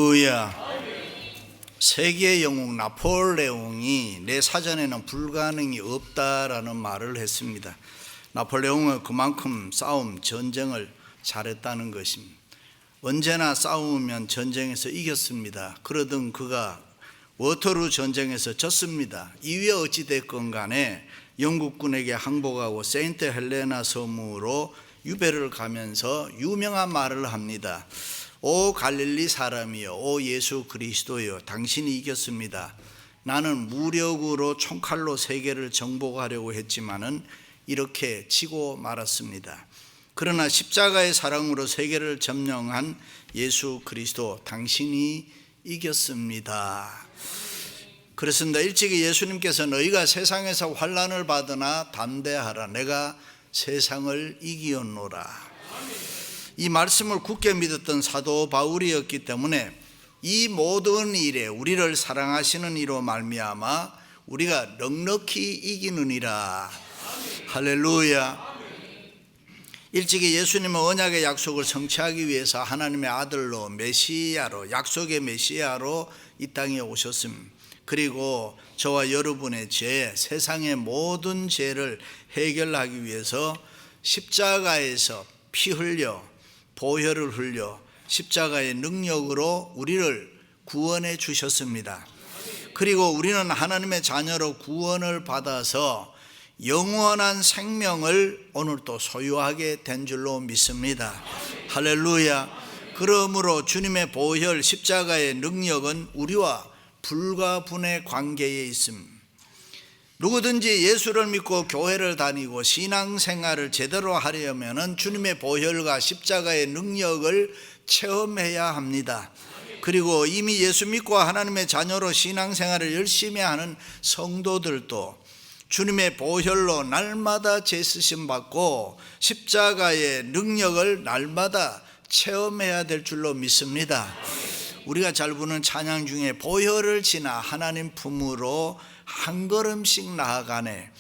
할렐루야. 세계 영웅 나폴레옹이 내 사전에는 불가능이 없다라는 말을 했습니다. 나폴레옹은 그만큼 전쟁을 잘했다는 것입니다. 언제나 싸우면 전쟁에서 이겼습니다. 그러던 그가 워터루 전쟁에서 졌습니다. 이후에 어찌됐건 간에 영국군에게 항복하고 세인트 헬레나 섬으로 유배를 가면서 유명한 말을 합니다. 오 갈릴리 사람이여, 오 예수 그리스도여, 당신이 이겼습니다. 나는 무력으로 총칼로 세계를 정복하려고 했지만은 이렇게 지고 말았습니다. 그러나 십자가의 사랑으로 세계를 점령한 예수 그리스도, 당신이 이겼습니다. 그렇습니다. 일찍이 예수님께서 너희가 세상에서 환난을 받으나 담대하라, 내가 세상을 이기었노라. 이 말씀을 굳게 믿었던 사도 바울이었기 때문에 이 모든 일에 우리를 사랑하시는 이로 말미암아 우리가 넉넉히 이기느니라. 할렐루야. 일찍이 예수님은 언약의 약속을 성취하기 위해서 하나님의 아들로 메시아로, 약속의 메시아로 이 땅에 오셨습니다. 그리고 저와 여러분의 죄, 세상의 모든 죄를 해결하기 위해서 십자가에서 피 흘려 보혈을 흘려 십자가의 능력으로 우리를 구원해 주셨습니다. 그리고 우리는 하나님의 자녀로 구원을 받아서 영원한 생명을 오늘 또 소유하게 된 줄로 믿습니다. 할렐루야. 그러므로 주님의 보혈 십자가의 능력은 우리와 불가분의 관계에 있습니다. 누구든지 예수를 믿고 교회를 다니고 신앙생활을 제대로 하려면 주님의 보혈과 십자가의 능력을 체험해야 합니다. 그리고 이미 예수 믿고 하나님의 자녀로 신앙생활을 열심히 하는 성도들도 주님의 보혈로 날마다 죄쓰심 받고 십자가의 능력을 날마다 체험해야 될 줄로 믿습니다. 우리가 잘 부르는 찬양 중에 보혈을 지나 하나님 품으로 한 걸음씩 나아가네,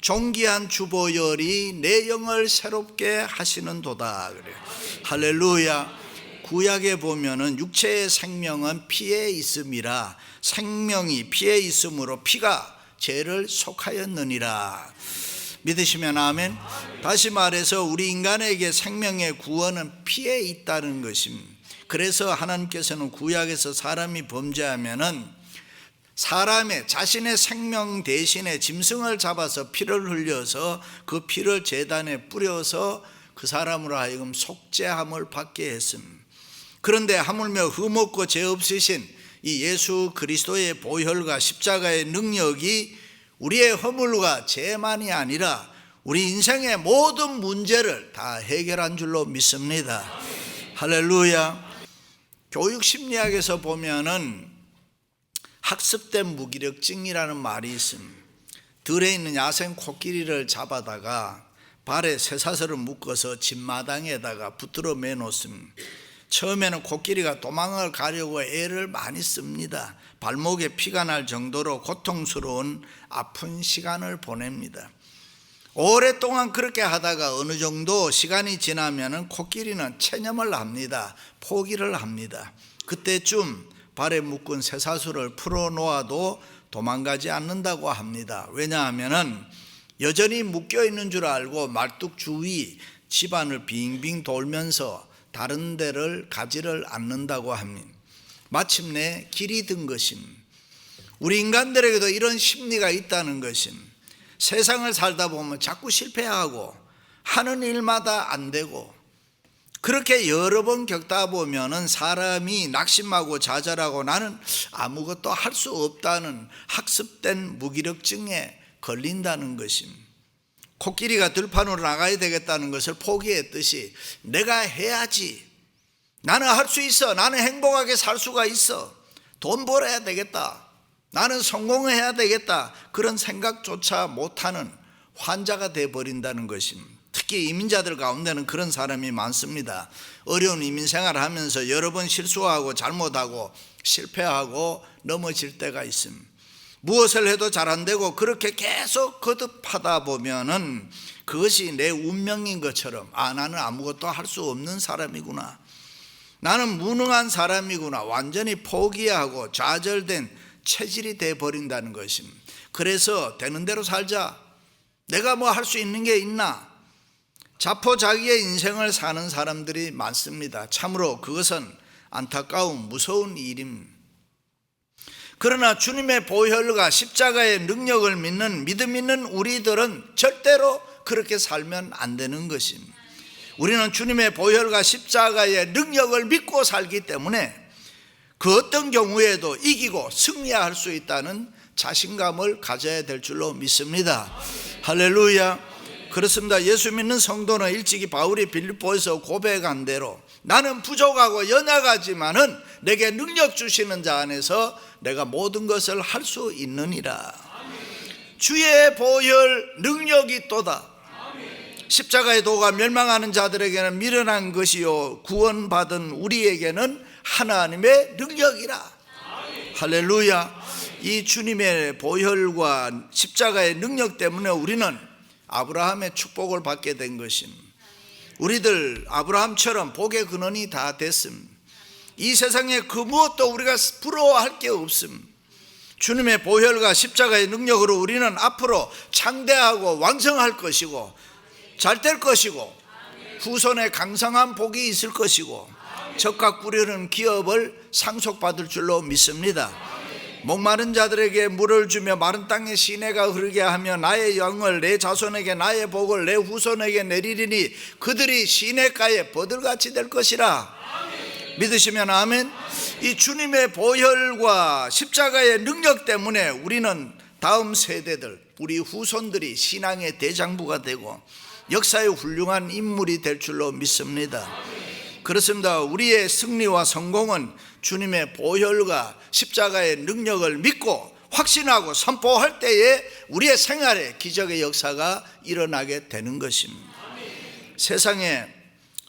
존귀한 주보혈이 내 영을 새롭게 하시는도다. 그래요. 할렐루야. 구약에 보면은 육체의 생명은 피에 있음이라, 생명이 피에 있으므로 피가 죄를 속하였느니라. 믿으시면 아멘. 다시 말해서 우리 인간에게 생명의 구원은 피에 있다는 것입니다. 그래서 하나님께서는 구약에서 사람이 범죄하면은 사람의 자신의 생명 대신에 짐승을 잡아서 피를 흘려서 그 피를 제단에 뿌려서 그 사람으로 하여금 속죄함을 받게 했습니다. 그런데 하물며 흠없고 죄 없으신 이 예수 그리스도의 보혈과 십자가의 능력이 우리의 허물과 죄만이 아니라 우리 인생의 모든 문제를 다 해결한 줄로 믿습니다. 할렐루야. 교육심리학에서 보면은 학습된 무기력증이라는 말이 있습니다. 들에 있는 야생 코끼리를 잡아다가 발에 쇠사슬을 묶어서 집마당에다가 붙들어 매놓습니다. 처음에는 코끼리가 도망을 가려고 애를 많이 씁니다. 발목에 피가 날 정도로 고통스러운 아픈 시간을 보냅니다. 오랫동안 그렇게 하다가 어느 정도 시간이 지나면 코끼리는 체념을 합니다. 포기를 합니다. 그때쯤 발에 묶은 쇠사슬을 풀어놓아도 도망가지 않는다고 합니다. 왜냐하면 여전히 묶여있는 줄 알고 말뚝 주위 집안을 빙빙 돌면서 다른 데를 가지를 않는다고 합니다. 마침내 길이 든 것입니다. 우리 인간들에게도 이런 심리가 있다는 것입니다. 세상을 살다 보면 자꾸 실패하고 하는 일마다 안 되고, 그렇게 여러 번 겪다 보면은 사람이 낙심하고 좌절하고 나는 아무것도 할 수 없다는 학습된 무기력증에 걸린다는 것입니다. 코끼리가 들판으로 나가야 되겠다는 것을 포기했듯이 내가 해야지, 나는 할 수 있어, 나는 행복하게 살 수가 있어, 돈 벌어야 되겠다, 나는 성공해야 되겠다, 그런 생각조차 못하는 환자가 되어버린다는 것입니다. 특히 이민자들 가운데는 그런 사람이 많습니다. 어려운 이민생활을 하면서 여러 번 실수하고 잘못하고 실패하고 넘어질 때가 있습니다. 무엇을 해도 잘 안 되고 그렇게 계속 거듭하다 보면은 그것이 내 운명인 것처럼, 나는 아무것도 할 수 없는 사람이구나, 나는 무능한 사람이구나, 완전히 포기하고 좌절된 체질이 돼버린다는 것입니다. 그래서 되는 대로 살자, 내가 뭐 할 수 있는 게 있나, 자포자기의 인생을 사는 사람들이 많습니다. 참으로 그것은 안타까운 무서운 일입니다. 그러나 주님의 보혈과 십자가의 능력을 믿는 믿음 있는 우리들은 절대로 그렇게 살면 안 되는 것입니다. 우리는 주님의 보혈과 십자가의 능력을 믿고 살기 때문에 그 어떤 경우에도 이기고 승리할 수 있다는 자신감을 가져야 될 줄로 믿습니다. 할렐루야. 그렇습니다. 예수 믿는 성도는 일찍이 바울이 빌립보에서 고백한 대로 나는 부족하고 연약하지만은 내게 능력 주시는 자 안에서 내가 모든 것을 할 수 있느니라. 주의 보혈 능력이 또다. 십자가의 도가 멸망하는 자들에게는 미련한 것이요 구원받은 우리에게는 하나님의 능력이라. 할렐루야. 이 주님의 보혈과 십자가의 능력 때문에 우리는 아브라함의 축복을 받게 된 것입니다. 우리들 아브라함처럼 복의 근원이 다 됐습니다. 이 세상에 그 무엇도 우리가 부러워할 게 없습니다. 주님의 보혈과 십자가의 능력으로 우리는 앞으로 창대하고 왕성할 것이고 잘 될 것이고 후손에 강성한 복이 있을 것이고 적과 꾸려는 기업을 상속받을 줄로 믿습니다. 목마른 자들에게 물을 주며 마른 땅에 시내가 흐르게 하며 나의 영을 내 자손에게 나의 복을 내 후손에게 내리리니 그들이 시내가에 버들같이 될 것이라. 믿으시면 아멘. 이 주님의 보혈과 십자가의 능력 때문에 우리는 다음 세대들, 우리 후손들이 신앙의 대장부가 되고 역사의 훌륭한 인물이 될 줄로 믿습니다. 그렇습니다. 우리의 승리와 성공은 주님의 보혈과 십자가의 능력을 믿고 확신하고 선포할 때에 우리의 생활에 기적의 역사가 일어나게 되는 것입니다. 세상의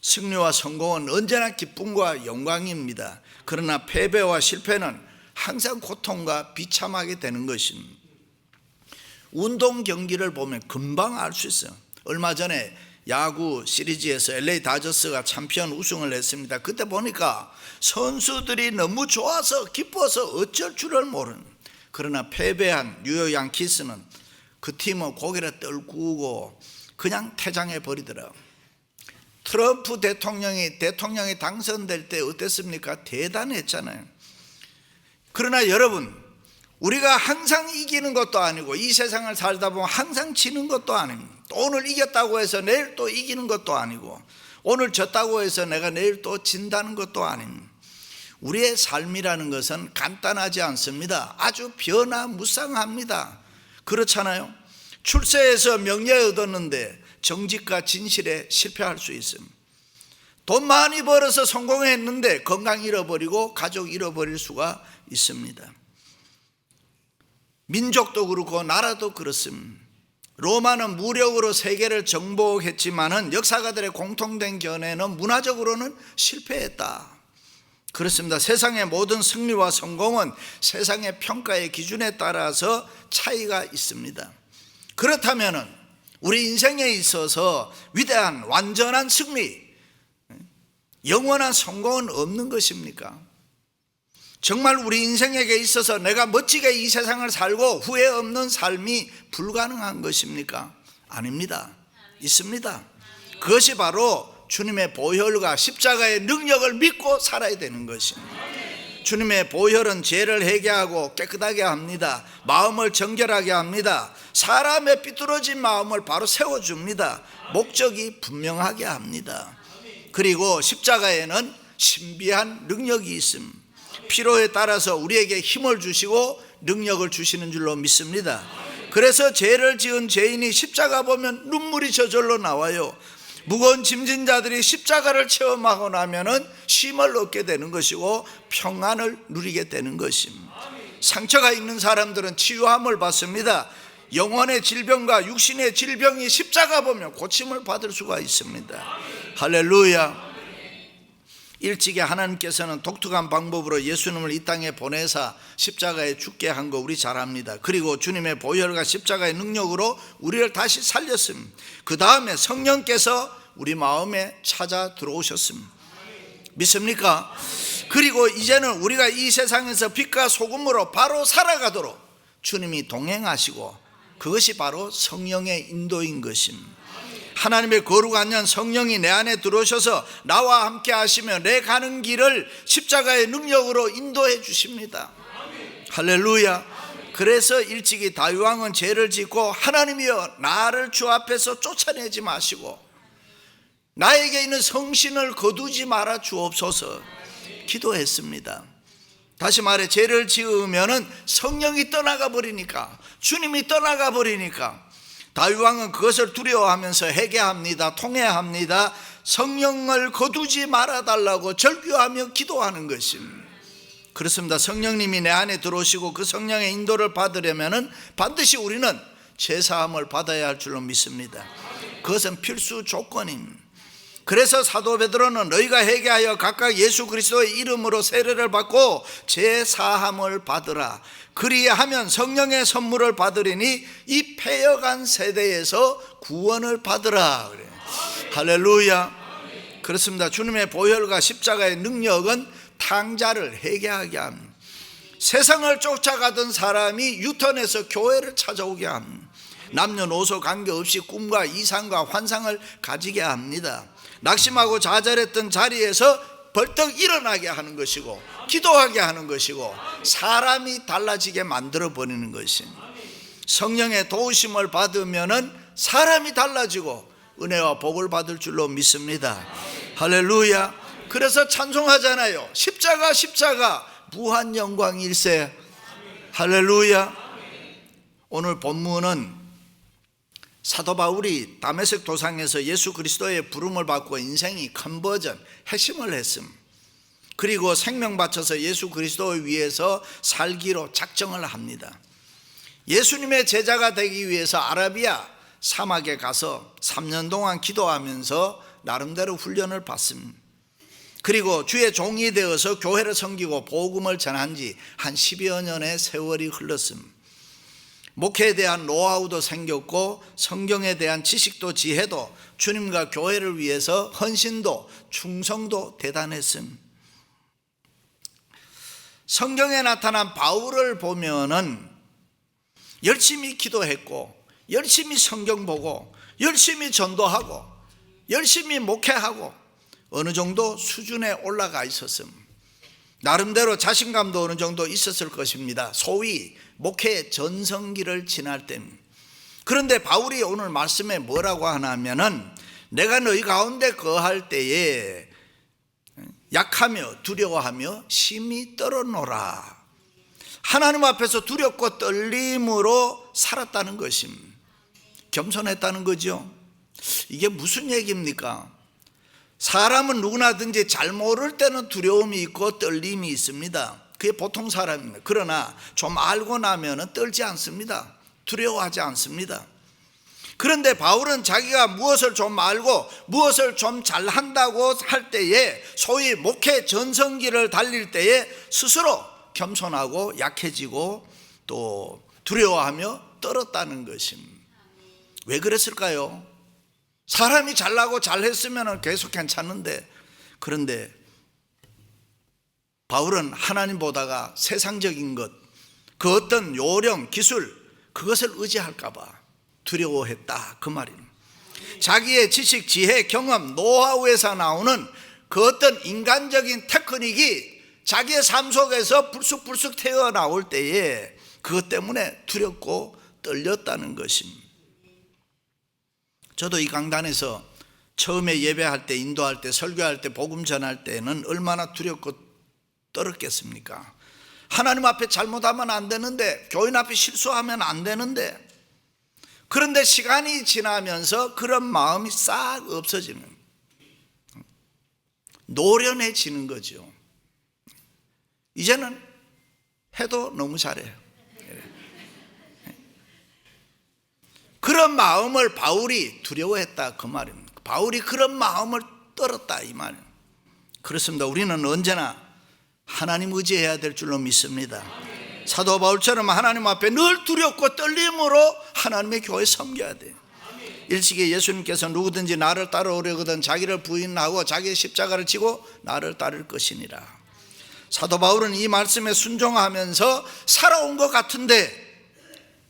승리와 성공은 언제나 기쁨과 영광입니다. 그러나 패배와 실패는 항상 고통과 비참하게 되는 것입니다. 운동 경기를 보면 금방 알 수 있어요. 얼마 전에 야구 시리즈에서 LA 다저스가 챔피언 우승을 했습니다. 그때 보니까 선수들이 너무 좋아서 기뻐서 어쩔 줄을 모르는, 그러나 패배한 뉴욕 양키스는 그 팀은 고개를 떨구고 그냥 퇴장해 버리더라고요. 트럼프 대통령이 당선될 때 어땠습니까? 대단했잖아요. 그러나 여러분, 우리가 항상 이기는 것도 아니고 이 세상을 살다 보면 항상 지는 것도 아닙니다. 오늘 이겼다고 해서 내일 또 이기는 것도 아니고 오늘 졌다고 해서 내가 내일 또 진다는 것도 아닙니다. 우리의 삶이라는 것은 간단하지 않습니다. 아주 변화무쌍합니다. 그렇잖아요. 출세해서 명예 얻었는데 정직과 진실에 실패할 수 있습니다. 돈 많이 벌어서 성공했는데 건강 잃어버리고 가족 잃어버릴 수가 있습니다. 민족도 그렇고 나라도 그렇습니다. 로마는 무력으로 세계를 정복했지만은 역사가들의 공통된 견해는 문화적으로는 실패했다. 그렇습니다. 세상의 모든 승리와 성공은 세상의 평가의 기준에 따라서 차이가 있습니다. 그렇다면은 우리 인생에 있어서 위대한 완전한 승리, 영원한 성공은 없는 것입니까? 정말 우리 인생에게 있어서 내가 멋지게 이 세상을 살고 후회 없는 삶이 불가능한 것입니까? 아닙니다. 있습니다. 그것이 바로 주님의 보혈과 십자가의 능력을 믿고 살아야 되는 것입니다. 주님의 보혈은 죄를 회개하고 깨끗하게 합니다. 마음을 정결하게 합니다. 사람의 삐뚤어진 마음을 바로 세워줍니다. 목적이 분명하게 합니다. 그리고 십자가에는 신비한 능력이 있습니다. 필요에 따라서 우리에게 힘을 주시고 능력을 주시는 줄로 믿습니다. 그래서 죄를 지은 죄인이 십자가 보면 눈물이 저절로 나와요. 무거운 짐진 자들이 십자가를 체험하고 나면은 쉼을 얻게 되는 것이고 평안을 누리게 되는 것입니다. 상처가 있는 사람들은 치유함을 받습니다. 영혼의 질병과 육신의 질병이 십자가 보면 고침을 받을 수가 있습니다. 할렐루야. 일찍이 하나님께서는 독특한 방법으로 예수님을 이 땅에 보내사 십자가에 죽게 한 거 우리 잘 압니다. 그리고 주님의 보혈과 십자가의 능력으로 우리를 다시 살렸습니다. 그 다음에 성령께서 우리 마음에 찾아 들어오셨습니다. 믿습니까? 그리고 이제는 우리가 이 세상에서 빛과 소금으로 바로 살아가도록 주님이 동행하시고, 그것이 바로 성령의 인도인 것입니다. 하나님의 거룩한 영 성령이 내 안에 들어오셔서 나와 함께 하시며 내 가는 길을 십자가의 능력으로 인도해 주십니다. 할렐루야. 그래서 일찍이 다윗 왕은 죄를 짓고 하나님이여 나를 주 앞에서 쫓아내지 마시고 나에게 있는 성신을 거두지 말아 주옵소서 기도했습니다. 다시 말해, 죄를 지으면은 성령이 떠나가 버리니까, 주님이 떠나가 버리니까 다윗 왕은 그것을 두려워하면서 회개합니다. 통회합니다. 성령을 거두지 말아달라고 절규하며 기도하는 것입니다. 그렇습니다. 성령님이 내 안에 들어오시고 그 성령의 인도를 받으려면은 반드시 우리는 죄사함을 받아야 할 줄로 믿습니다. 그것은 필수 조건입니다. 그래서 사도 베드로는 너희가 회개하여 각각 예수 그리스도의 이름으로 세례를 받고 죄사함을 받으라. 그리하면 성령의 선물을 받으리니 이 패역한 세대에서 구원을 받으라. 그래요. 할렐루야. 그렇습니다. 주님의 보혈과 십자가의 능력은 탕자를 회개하게 합니다. 세상을 쫓아가던 사람이 유턴해서 교회를 찾아오게 합니다. 남녀노소 관계없이 꿈과 이상과 환상을 가지게 합니다. 낙심하고 좌절했던 자리에서 벌떡 일어나게 하는 것이고, 기도하게 하는 것이고, 사람이 달라지게 만들어 버리는 것입니다. 성령의 도우심을 받으면은 사람이 달라지고 은혜와 복을 받을 줄로 믿습니다. 할렐루야. 그래서 찬송하잖아요. 십자가 무한 영광일세. 할렐루야. 오늘 본문은 사도 바울이 다메섹 도상에서 예수 그리스도의 부름을 받고 인생이 컨버전, 회심을 했음. 그리고 생명 바쳐서 예수 그리스도 위해서 살기로 작정을 합니다. 예수님의 제자가 되기 위해서 아라비아 사막에 가서 3년 동안 기도하면서 나름대로 훈련을 받습니다. 그리고 주의 종이 되어서 교회를 섬기고 복음을 전한 지 한 10여 년의 세월이 흘렀습니다. 목회에 대한 노하우도 생겼고 성경에 대한 지식도 지혜도, 주님과 교회를 위해서 헌신도 충성도 대단했습니다. 성경에 나타난 바울을 보면은 열심히 기도했고, 열심히 성경 보고, 열심히 전도하고, 열심히 목회하고, 어느 정도 수준에 올라가 있었습니다. 나름대로 자신감도 어느 정도 있었을 것입니다. 소위 목회 전성기를 지날 때입니다. 그런데 바울이 오늘 말씀에 뭐라고 하냐면은 내가 너희 가운데 거할 때에 약하며 두려워하며 심히 떨어노라. 하나님 앞에서 두렵고 떨림으로 살았다는 것입니다. 겸손했다는 거죠. 이게 무슨 얘기입니까? 사람은 누구나든지 잘 모를 때는 두려움이 있고 떨림이 있습니다. 그게 보통 사람입니다. 그러나 좀 알고 나면 떨지 않습니다. 두려워하지 않습니다. 그런데 바울은 자기가 무엇을 좀 알고 무엇을 좀 잘한다고 할 때에, 소위 목회 전성기를 달릴 때에 스스로 겸손하고 약해지고 또 두려워하며 떨었다는 것입니다. 왜 그랬을까요? 사람이 잘나고 잘했으면 계속 괜찮은데, 그런데 바울은 하나님 보다가 세상적인 것, 그 어떤 요령, 기술, 그것을 의지할까 봐 두려워했다, 그 말입니다. 자기의 지식, 지혜, 경험, 노하우에서 나오는 그 어떤 인간적인 테크닉이 자기의 삶 속에서 불쑥불쑥 튀어나올 때에 그것 때문에 두렵고 떨렸다는 것입니다. 저도 이 강단에서 처음에 예배할 때, 인도할 때, 설교할 때, 복음 전할 때는 얼마나 두렵고 떨었겠습니까? 하나님 앞에 잘못하면 안 되는데, 교인 앞에 실수하면 안 되는데, 그런데 시간이 지나면서 그런 마음이 싹 없어지는, 노련해지는 거죠. 이제는 해도 너무 잘해요. 그런 마음을 바울이 두려워했다, 그 말입니다. 바울이 그런 마음을 떨었다, 이 말입니다. 그렇습니다. 우리는 언제나 하나님 의지해야 될 줄로 믿습니다. 사도 바울처럼 하나님 앞에 늘 두렵고 떨림으로 하나님의 교회 섬겨야 돼요. 일찍이 예수님께서 누구든지 나를 따라오려거든 자기를 부인하고 자기의 십자가를 지고 나를 따를 것이니라. 사도 바울은 이 말씀에 순종하면서 살아온 것 같은데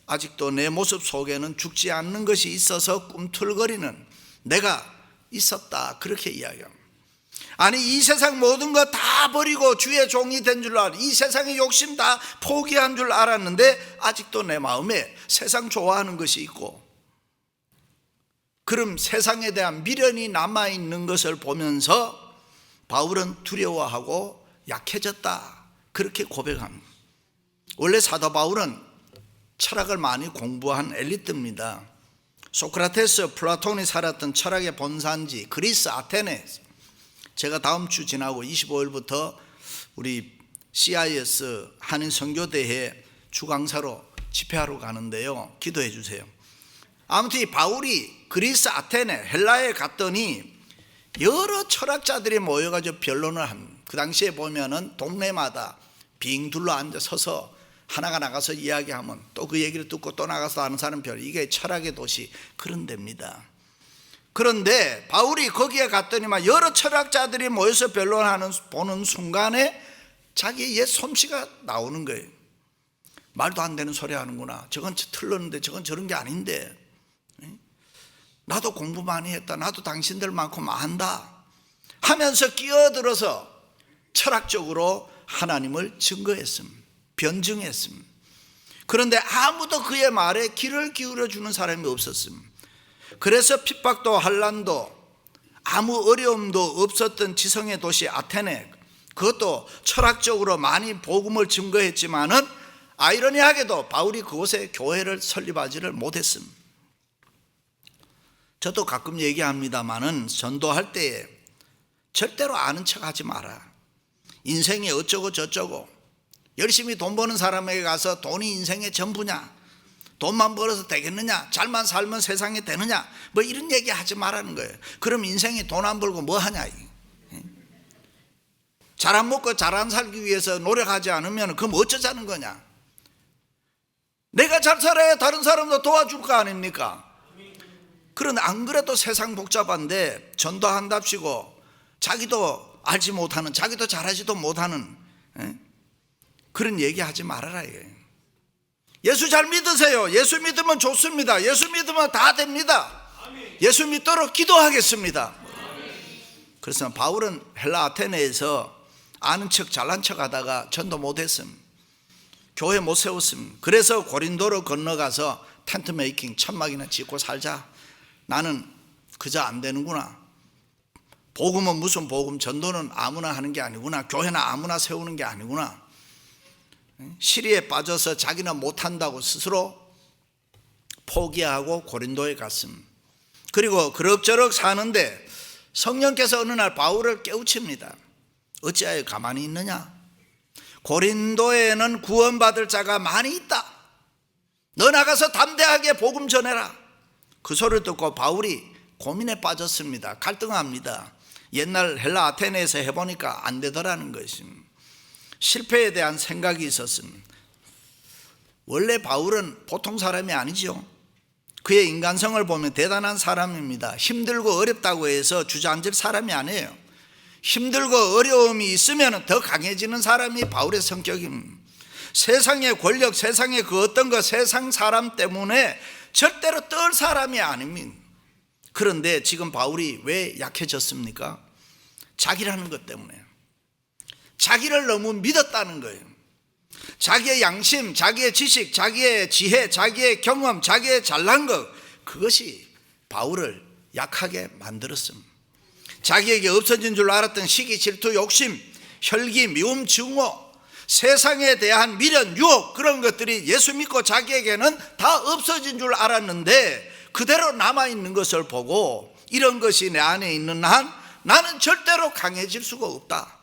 아직도 내 모습 속에는 죽지 않는 것이 있어서 꿈틀거리는 내가 있었다, 그렇게 이야기합니다. 아니, 이 세상 모든 거 다 버리고 주의 종이 된 줄 알았는데, 이 세상의 욕심 다 포기한 줄 알았는데 아직도 내 마음에 세상 좋아하는 것이 있고, 그럼 세상에 대한 미련이 남아있는 것을 보면서 바울은 두려워하고 약해졌다, 그렇게 고백합니다. 원래 사도 바울은 철학을 많이 공부한 엘리트입니다. 소크라테스, 플라톤이 살았던 철학의 본산지 그리스 아테네에서 제가 다음 주 지나고 25일부터 우리 CIS 한인 선교대회 주강사로 집회하러 가는데요, 기도해 주세요. 아무튼 이 바울이 그리스 아테네 헬라에 갔더니 여러 철학자들이 모여가지고 변론을 합니다. 그 당시에 보면은 동네마다 빙 둘러 앉아 서서 하나가 나가서 이야기하면 또 그 얘기를 듣고 또 나가서 하는 사람 별, 이게 철학의 도시 그런 데입니다. 그런데 바울이 거기에 갔더니만 여러 철학자들이 모여서 변론하는 보는 순간에 자기의 옛 솜씨가 나오는 거예요. 말도 안 되는 소리 하는구나, 저건 틀렸는데 저건 저런 게 아닌데, 나도 공부 많이 했다, 나도 당신들만큼 안다 하면서 끼어들어서 철학적으로 하나님을 증거했습니다. 변증했습니다. 그런데 아무도 그의 말에 귀를 기울여 주는 사람이 없었습니다. 그래서 핍박도 환난도 아무 어려움도 없었던 지성의 도시 아테네, 그것도 철학적으로 많이 복음을 증거했지만은 아이러니하게도 바울이 그곳에 교회를 설립하지를 못했습니다. 저도 가끔 얘기합니다마는 전도할 때에 절대로 아는 척 하지 마라. 인생이 어쩌고 저쩌고, 열심히 돈 버는 사람에게 가서 돈이 인생의 전부냐, 돈만 벌어서 되겠느냐, 잘만 살면 세상에 되느냐, 뭐 이런 얘기 하지 말라는 거예요. 그럼 인생이 돈 안 벌고 뭐 하냐, 잘 안 먹고 잘 안 살기 위해서 노력하지 않으면 그럼 어쩌자는 거냐. 내가 잘 살아야 다른 사람도 도와줄 거 아닙니까? 그런데 안 그래도 세상 복잡한데 전도한답시고 자기도 알지 못하는, 자기도 잘하지도 못하는 그런 얘기 하지 말아라. 예수 잘 믿으세요. 예수 믿으면 좋습니다. 예수 믿으면 다 됩니다. 예수 믿도록 기도하겠습니다. 그래서 바울은 헬라 아테네에서 아는 척 잘난 척 하다가 전도 못했습니다. 교회 못 세웠습니다. 그래서 고린도로 건너가서 텐트 메이킹 천막이나 짓고 살자. 나는 그저 안 되는구나. 복음은 무슨 복음, 전도는 아무나 하는 게 아니구나, 교회는 아무나 세우는 게 아니구나. 시리에 빠져서 자기는 못한다고 스스로 포기하고 고린도에 갔습니다. 그리고 그럭저럭 사는데 성령께서 어느 날 바울을 깨우칩니다. 어찌하여 가만히 있느냐, 고린도에는 구원받을 자가 많이 있다. 너 나가서 담대하게 복음 전해라. 그 소리를 듣고 바울이 고민에 빠졌습니다. 갈등합니다. 옛날 헬라 아테네에서 해보니까 안 되더라는 것입니다. 실패에 대한 생각이 있었습니다. 원래 바울은 보통 사람이 아니죠. 그의 인간성을 보면 대단한 사람입니다. 힘들고 어렵다고 해서 주저앉을 사람이 아니에요. 힘들고 어려움이 있으면 더 강해지는 사람이 바울의 성격입니다. 세상의 권력, 세상의 그 어떤 것, 세상 사람 때문에 절대로 떨 사람이 아닙니다. 그런데 지금 바울이 왜 약해졌습니까? 자기라는 것 때문에. 자기를 너무 믿었다는 거예요. 자기의 양심, 자기의 지식, 자기의 지혜, 자기의 경험, 자기의 잘난 것, 그것이 바울을 약하게 만들었습니다. 자기에게 없어진 줄 알았던 시기, 질투, 욕심, 혈기, 미움, 증오, 세상에 대한 미련, 유혹, 그런 것들이 예수 믿고 자기에게는 다 없어진 줄 알았는데 그대로 남아있는 것을 보고 이런 것이 내 안에 있는 한 나는 절대로 강해질 수가 없다.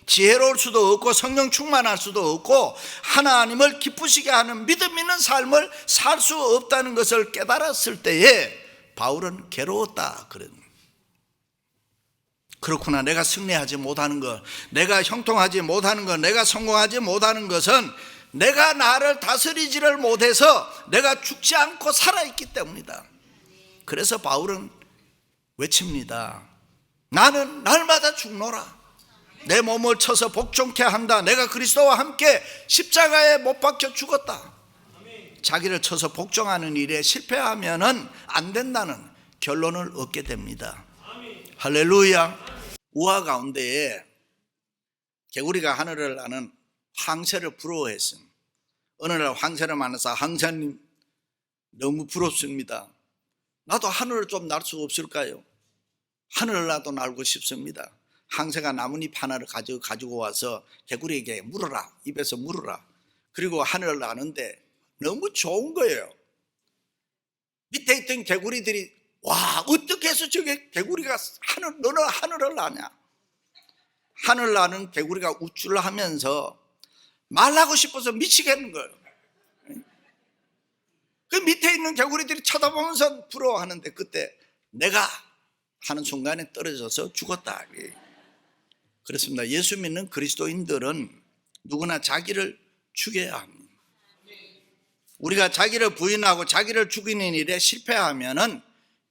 지혜로울 수도 없고 성령 충만할 수도 없고 하나님을 기쁘시게 하는 믿음 있는 삶을 살 수 없다는 것을 깨달았을 때에 바울은 괴로웠다. 그렇구나, 내가 승리하지 못하는 것, 내가 형통하지 못하는 것, 내가 성공하지 못하는 것은 내가 나를 다스리지를 못해서 내가 죽지 않고 살아있기 때문이다. 그래서 바울은 외칩니다. 나는 날마다 죽노라. 내 몸을 쳐서 복종케 한다. 내가 그리스도와 함께 십자가에 못 박혀 죽었다. 자기를 쳐서 복종하는 일에 실패하면은 안 된다는 결론을 얻게 됩니다. 할렐루야. 우화 가운데에 개구리가 하늘을 나는 황새를 부러워했습니다. 어느 날 황새를 만나서 황새님 너무 부럽습니다. 나도 하늘을 좀 날 수 없을까요? 하늘을 나도 날고 싶습니다. 황새가 나뭇잎 하나를 가지고 와서 개구리에게 물어라. 입에서 물어라. 그리고 하늘을 나는데 너무 좋은 거예요. 밑에 있던 개구리들이 와, 어떻게 해서 저게 개구리가 너는 하늘을 나냐? 하늘 나는 개구리가 우쭐을 하면서 말하고 싶어서 미치겠는 거예요. 그 밑에 있는 개구리들이 쳐다보면서 부러워하는데 그때 내가 하는 순간에 떨어져서 죽었다. 그렇습니다. 예수 믿는 그리스도인들은 누구나 자기를 죽여야 합니다. 우리가 자기를 부인하고 자기를 죽이는 일에 실패하면은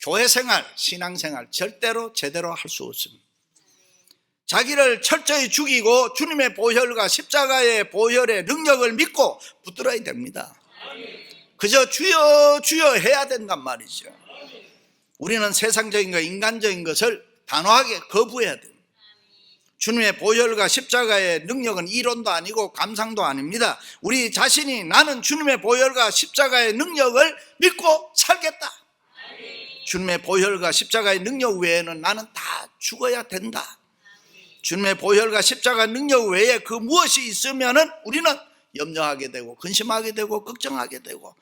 교회 생활, 신앙 생활 절대로 제대로 할 수 없습니다. 자기를 철저히 죽이고 주님의 보혈과 십자가의 보혈의 능력을 믿고 붙들어야 됩니다. 그저 주여 주여 해야 된단 말이죠. 우리는 세상적인 것, 인간적인 것을 단호하게 거부해야 됩니다. 주님의 보혈과 십자가의 능력은 이론도 아니고 감상도 아닙니다. 우리 자신이 나는 주님의 보혈과 십자가의 능력을 믿고 살겠다. 주님의 보혈과 십자가의 능력 외에는 나는 다 죽어야 된다. 주님의 보혈과 십자가 능력 외에 그 무엇이 있으면은 우리는 염려하게 되고 근심하게 되고 걱정하게 되고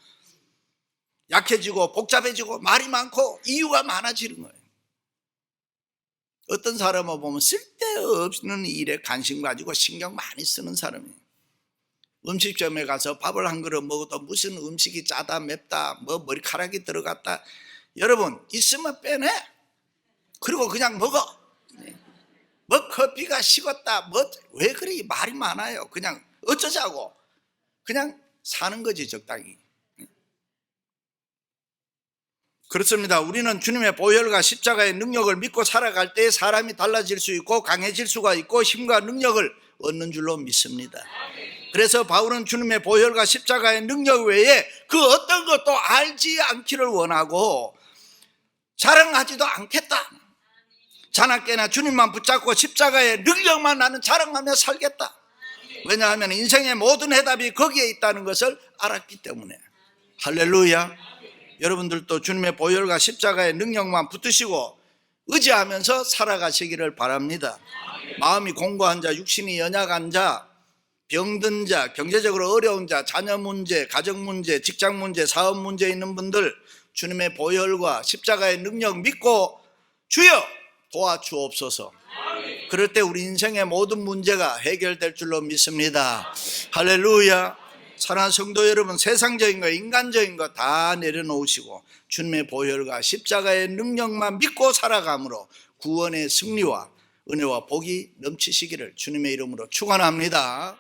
약해지고 복잡해지고 말이 많고 이유가 많아지는 거예요. 어떤 사람을 보면 쓸데없는 일에 관심 가지고 신경 많이 쓰는 사람이에요. 음식점에 가서 밥을 한 그릇 먹어도 무슨 음식이 짜다 맵다 뭐 머리카락이 들어갔다, 여러분 있으면 빼내. 그리고 그냥 먹어. 뭐 커피가 식었다 뭐 왜 그리 말이 많아요. 그냥 어쩌자고 그냥 사는 거지 적당히. 그렇습니다. 우리는 주님의 보혈과 십자가의 능력을 믿고 살아갈 때 사람이 달라질 수 있고 강해질 수가 있고 힘과 능력을 얻는 줄로 믿습니다. 그래서 바울은 주님의 보혈과 십자가의 능력 외에 그 어떤 것도 알지 않기를 원하고 자랑하지도 않겠다. 자나깨나 주님만 붙잡고 십자가의 능력만 나는 자랑하며 살겠다. 왜냐하면 인생의 모든 해답이 거기에 있다는 것을 알았기 때문에. 할렐루야. 여러분들도 주님의 보혈과 십자가의 능력만 붙드시고 의지하면서 살아가시기를 바랍니다. 마음이 공고한 자, 육신이 연약한 자, 병든 자, 경제적으로 어려운 자, 자녀 문제, 가정 문제, 직장 문제, 사업 문제 있는 분들 주님의 보혈과 십자가의 능력 믿고 주여 도와주옵소서. 그럴 때 우리 인생의 모든 문제가 해결될 줄로 믿습니다. 할렐루야. 사랑하는 성도 여러분, 세상적인 거 인간적인 거 다 내려놓으시고 주님의 보혈과 십자가의 능력만 믿고 살아감으로 구원의 승리와 은혜와 복이 넘치시기를 주님의 이름으로 축원합니다.